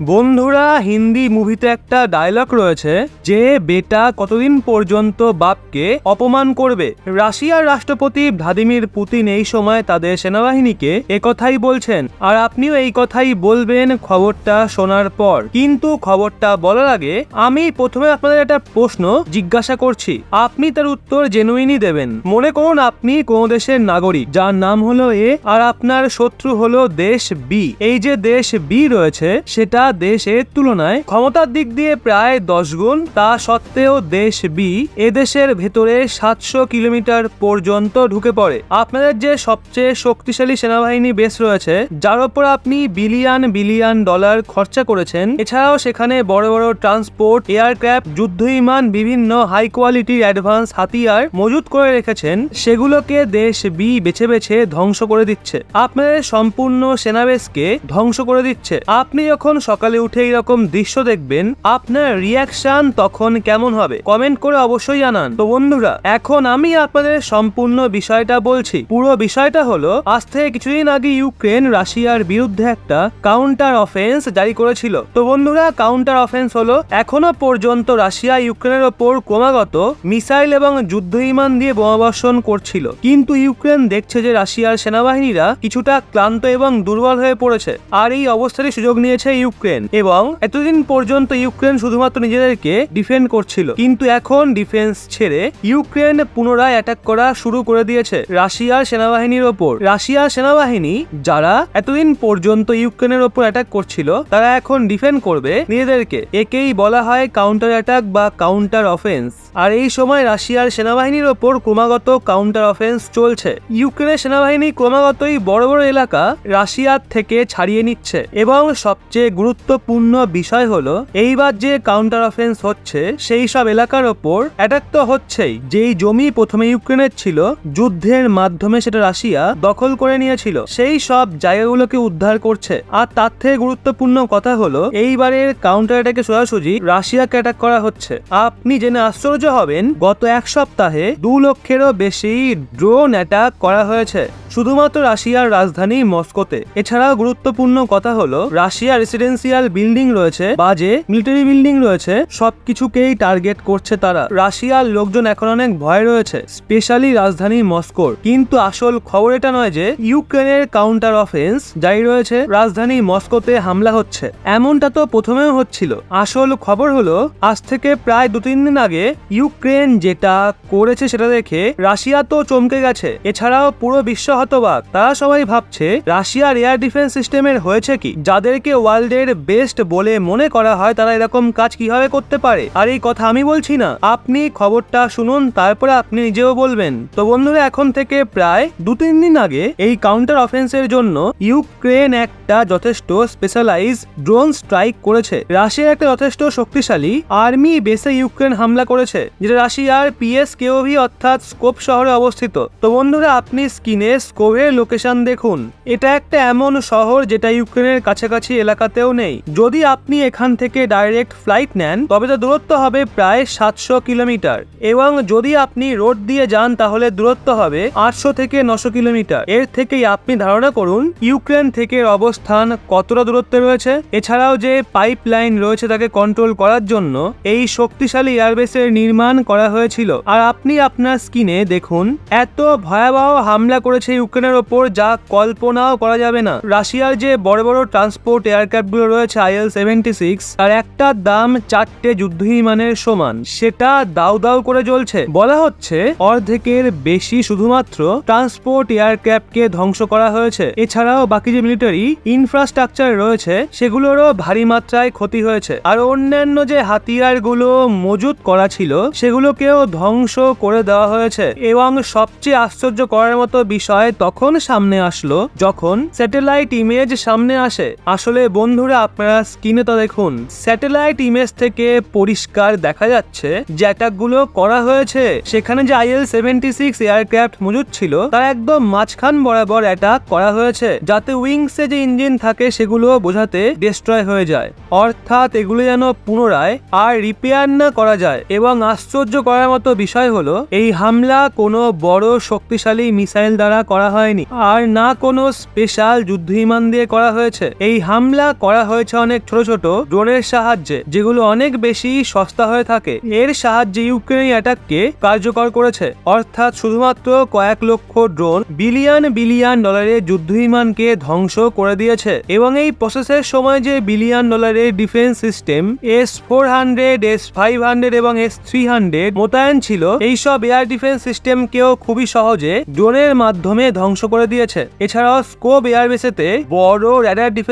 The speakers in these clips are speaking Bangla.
বন্ধুরা, হিন্দি মুভিতে একটা ডায়লগ রয়েছে যে বেটা কতদিন পর্যন্ত বাপকে অপমান করবে। রাশিয়ার রাষ্ট্রপতি ভ্লাদিমির পুতিন এই সময় তাদের সেনাবাহিনীকে একথাই বলছেন, আর আপনিও এই কথাই বলবেন খবরটা শোনার পর। কিন্তু খবরটা বলার আগে আমি প্রথমে আপনাদের একটা প্রশ্ন জিজ্ঞাসা করছি, আপনি তার উত্তর জেনুইনই দেবেন। মনে করুন আপনি কোন দেশের নাগরিক যার নাম হলো এ, আর আপনার শত্রু হলো দেশ বি। এই যে দেশ বি রয়েছে সেটা দেশ এর তুলনায় ক্ষমতার দিক দিয়ে প্রায় 10 গুণ। তা সত্ত্বেও দেশ বি এদেশের ভেতরে 700 কিলোমিটার পর্যন্ত ঢুকে পড়ে। আপনাদের যে সবচেয়ে শক্তিশালী সেনাবাহিনী বেস রয়েছে, যার উপর আপনি বিলিয়ন বিলিয়ন ডলার খরচা করেছেন, এছাড়াও সেখানে বড় বড় ট্রান্সপোর্ট, এয়ারক্রাফট, যুদ্ধ বিমান, বিভিন্ন হাই কোয়ালিটির অ্যাডভান্স হাতিয়ার মজুত করে রেখেছেন, সেগুলোকে দেশ বি বেছে বেছে ধ্বংস করে দিচ্ছে। আপনাদের সম্পূর্ণ সেনাবেসকে ধ্বংস করে দিচ্ছে। আপনি যখন সকালে উঠে এরকম দৃশ্য দেখবেন, আপনার রিয়াকশন তখন কেমন হবে কমেন্ট করে অবশ্যই জানান। তো বন্ধুরা, এখন আমি আপনাদের সম্পূর্ণ বিষয়টা বলছি। পুরো বিষয়টা হলো, আজ থেকে কিছুদিন আগে ইউক্রেন রাশিয়ার বিরুদ্ধে একটা কাউন্টার অফেন্স জারি করেছিল। তো বন্ধুরা, কাউন্টার অফেন্স হলো এখনো পর্যন্ত রাশিয়া ইউক্রেনের ওপর ক্রমাগত মিসাইল এবং যুদ্ধ বিমান দিয়ে বোমাবর্ষণ করছিল, কিন্তু ইউক্রেন দেখছে যে রাশিয়ার সেনাবাহিনীরা কিছুটা ক্লান্ত এবং দুর্বল হয়ে পড়েছে, আর এই অবস্থারই সুযোগ নিয়েছে ইউক্রেন। এবং এতদিন পর্যন্ত ইউক্রেন শুধুমাত্র নিজেদেরকে ডিফেন্ড করছিল, কিন্তু এখন ডিফেন্স ছেড়ে ইউক্রেন পুনরায় অ্যাটাক করা শুরু করে দিয়েছে রাশিয়ার সেনাবাহিনীর ওপর। রাশিয়ার সেনাবাহিনী যারা এতদিন পর্যন্ত ইউক্রেনের ওপর অ্যাটাক করছিল, তারা এখন ডিফেন্ড করবে নিজেদেরকে। একেই বলা হয় কাউন্টার অ্যাটাক বা কাউন্টার অফেন্স। আর এই সময় রাশিয়ার সেনাবাহিনীর ওপর ক্রমাগত কাউন্টার অফেন্স চলছে। ইউক্রেনের সেনাবাহিনী ক্রমাগতই বড় বড় এলাকা রাশিয়ার থেকে ছাড়িয়ে নিচ্ছে। এবং সবচেয়ে গুরুত্বপূর্ণ বিষয় হলো, এইবার যে কাউন্টার অফেন্স হচ্ছে সেই সব এলাকার ওপর অ্যাটাক তো হচ্ছেই। যেই জমি প্রথমে ইউক্রেনের ছিল, যুদ্ধের মাধ্যমে সেটা রাশিয়া দখল করে নিয়েছিল, সেই সব জায়গাগুলোকে উদ্ধার করছে। আর তার থেকে গুরুত্বপূর্ণ কথা হলো, এইবারের কাউন্টার অ্যাটাকে সোজাসুজি রাশিয়াকে অ্যাটাক করা হচ্ছে। আপনি জেনে আশ্চর্য হবেন, গত এক সপ্তাহে 2 লক্ষেরও বেশি ড্রোন অ্যাটাক করা হয়েছে শুধুমাত্র রাশিয়ার রাজধানী মস্কোতে। এছাড়াও গুরুত্বপূর্ণ কথা হলো, রাশিয়া রেসিডেন্সিয়াল বিল্ডিং রয়েছে, বাজে মিলিটারি বিল্ডিং রয়েছে, সবকিছুকেই টার্গেট করছে তারা। রাশিয়ার লোকজন এখন অনেক ভয় রয়েছে, স্পেশালি রাজধানী মস্কোর। কিন্তু আসল খবর এটা নয় যে ইউক্রেনের কাউন্টার অফেন্স জারি রয়েছে, রাজধানী মস্কোতে হামলা হচ্ছে, এমনটা তো প্রথমেও হচ্ছিল। আসল খবর হলো, আজ থেকে প্রায় 2-3 দিন আগে ইউক্রেন যেটা করেছে সেটা দেখে রাশিয়া তো চমকে গেছে। এছাড়াও পুরো বিশ্ব হতবাক। তারা সবাই ভাবছে রাশিয়ার এয়ার ডিফেন্স সিস্টেমের হয়েছে কি, যাদেরকে ওয়ার্ল্ডের বেস্ট বলে মনে করা হয়, তারা এরকম কাজ কিভাবে করতে পারে। আর এই কথা আমি বলছি না, আপনি খবরটা শুনুন, তারপরে আপনি নিজেও বলবেন। তো বন্ধুরা, এখন থেকে প্রায় 2-3 দিন আগে এই কাউন্টার অফেন্সের জন্য ইউক্রেন একটা যথেষ্ট স্পেশালাইজ ড্রোন স্ট্রাইক করেছে। রাশিয়ার একটা যথেষ্ট শক্তিশালী আর্মি বেসে ইউক্রেন হামলা করেছে, যেটা রাশিয়ার পিএসকেওভি অর্থাৎ স্কোপ শহরে অবস্থিত। তো বন্ধুরা, আপনি স্ক্রিনে স্কোপের লোকেশন দেখুন। এটা একটা এমন শহর যেটা ইউক্রেনের কাছাকাছি এলাকাতেও নেই। যদি আপনি এখান থেকে ডাইরেক্ট ফ্লাইট নেন, তবে তো দূরত্ব হবে প্রায় 700 কিলোমিটার, এবং যদি আপনি রোড দিয়ে যান তাহলে দূরত্ব হবে 800 থেকে 900 কিলোমিটার। এর থেকেই আপনি ধারণা করুন ইউক্রেন থেকে অবস্থান কতটা দূরত্বে রয়েছে। এছাড়াও যে পাইপ লাইন রয়েছে তাকে কন্ট্রোল করার জন্য এই শক্তিশালী এয়ারবেসের নির্মাণ করা হয়েছিল। আর আপনি আপনার স্ক্রিনে দেখুন, এত ভয়াবহ হামলা করেছে ইউক্রেনের ওপর যা কল্পনাও করা যাবে না। রাশিয়ার যে বড় বড় ট্রান্সপোর্ট এয়ারক্রাফট গুলো রয়েছে IL-76, তার একটার দাম 4টে যুদ্ধ বিমানের সমান, সেটা দাউ দাউ করে জ্বলছে। বলা হচ্ছে অর্ধেকের বেশি শুধুমাত্র ট্রান্সপোর্ট এয়ারক্রাফটকে ধ্বংস করা হয়েছে। এছাড়াও বাকি যে মিলিটারি ইনফ্রাস্ট্রাকচার রয়েছে সেগুলোরও ভারী মাত্রায় ক্ষতি হয়েছে। আর অন্যান্য যে হাতিয়ার গুলো মজুত করা ছিল সেগুলোকেও ধ্বংস করে দেওয়া হয়েছে। এবং সবচেয়ে আশ্চর্য করার মতো বিষয় তখন সামনে আসলো যখন স্যাটেলাইট ইমেজ সামনে আসে। আসলে বন্ধুরা, আপনারা স্ক্রিনে তো দেখুন, স্যাটেলাইট ইমেজ থেকে পরিষ্কার দেখা যাচ্ছে যে অ্যাটাকগুলো করা হয়েছে। সেখানে যে IL-76 এয়ারক্রাফট মজুদ ছিল তার একদম মাঝখান বরাবর অ্যাটাক করা হয়েছে, যাতে উইংসে যে ইঞ্জিন থাকে সেগুলো বোঝাতে ডিস্ট্রয় হয়ে যায়, অর্থাৎ এগুলো যেন পুনরায় আর রিপেয়ার না করা যায়। এবং আশ্চর্য করার মতো বিষয় হলো, এই হামলা কোনো বড় শক্তিশালী মিসাইল দ্বারা করা করা হয়নি, আর না কোনো স্পেশাল যুদ্ধ বিমান দিয়ে করা হয়েছে। এই হামলা করা হয়েছে অনেক ছোট ছোট ড্রোনের সাহায্যে, যেগুলো অনেক বেশি সস্তা হয়ে থাকে। এর সাহায্যে ইউক্রেন অ্যাটাককে কার্যকর করেছে, অর্থাৎ শুধুমাত্র কয়েক লক্ষ ড্রোন বিলিয়ন বিলিয়ন ডলারের যুদ্ধ বিমানকে ধ্বংস করে দিয়েছে। এবং এই প্রসেসের সময় যে বিলিয়ন ডলারের ডিফেন্স সিস্টেম S-400, S-500 এবং S-300 মোতায়েন ছিল, এইসব এয়ার ডিফেন্স সিস্টেমকেও খুবই সহজে ড্রোনের মাধ্যমে ধ্বংস করে দিয়েছে। এছাড়াও স্কোপ এয়ারবেসেতে বড় র্যাডার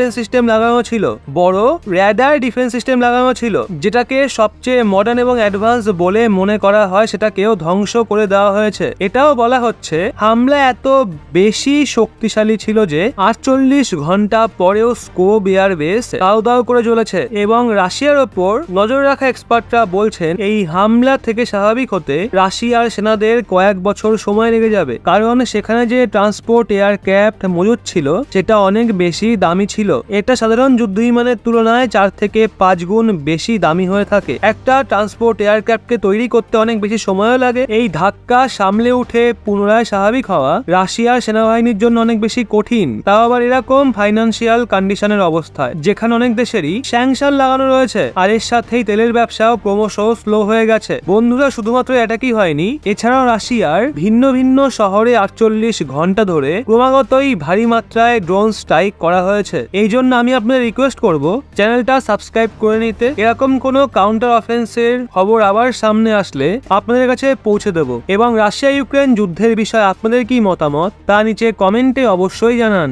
ডিফেন্স সিস্টেম লাগানো ছিল, যেটাকে সবচেয়ে মডার্ন এবং অ্যাডভান্স বলে মনে করা হয়, সেটাকেও ধ্বংস করে দেওয়া হয়েছে। এটাও বলা হচ্ছে হামলা এত বেশি শক্তিশালী ছিল যে 48 ঘন্টা পরেও স্কোপ এয়ারবেস দাউ দাউ করে জ্বলেছে। এবং রাশিয়ার ওপর নজর রাখা এক্সপার্টরা বলছেন এই হামলা থেকে স্বাভাবিক হতে রাশিয়ার সেনাদের কয়েক বছর সময় লেগে যাবে, কারণ সেখানে যে ট্রান্সপোর্ট এয়ারক্রাফট মজুদ ছিল সেটা অনেক বেশি দামি ছিল। এটা সাধারণ যুদ্ধ বিমানের তুলনায় 4 থেকে 5 গুণ বেশি দামি হয়ে থাকে। একটা ট্রান্সপোর্ট এয়ারক্রাফটকে তৈরি করতে অনেক বেশি সময়ও লাগে। এই ধাক্কা সামলে উঠে পুনরায় স্বাভাবিক হওয়া রাশিয়ার সেনাবাহিনীর জন্য অনেক বেশি কঠিন, তাও আবার এরকম ফাইন্যান্সিয়াল কন্ডিশনের অবস্থায়, যেখানে অনেক দেশেরই স্যাংশন লাগানো রয়েছে। আর এর সাথেই তেলের ব্যবসাও ক্রমশ স্লো হয়ে গেছে। বন্ধুরা, শুধুমাত্র এটাই হয়নি, এছাড়াও রাশিয়ার ভিন্ন ভিন্ন শহরে 48 ঘন্টা ধরে ক্রমাগতই ভারী মাত্রায় ড্রোন স্ট্রাইক করা হয়েছে। এই জন্য আমি আপনাদের রিকোয়েস্ট করব চ্যানেলটা সাবস্ক্রাইব করে নিতে। এরকম কোনো কাউন্টার অফেন্সের খবর আবার সামনে আসলে আপনাদের কাছে পৌঁছে দেব। এবং রাশিয়া ইউক্রেন যুদ্ধের বিষয়ে আপনাদের কি মতামত তা নিচে কমেন্টে অবশ্যই জানান।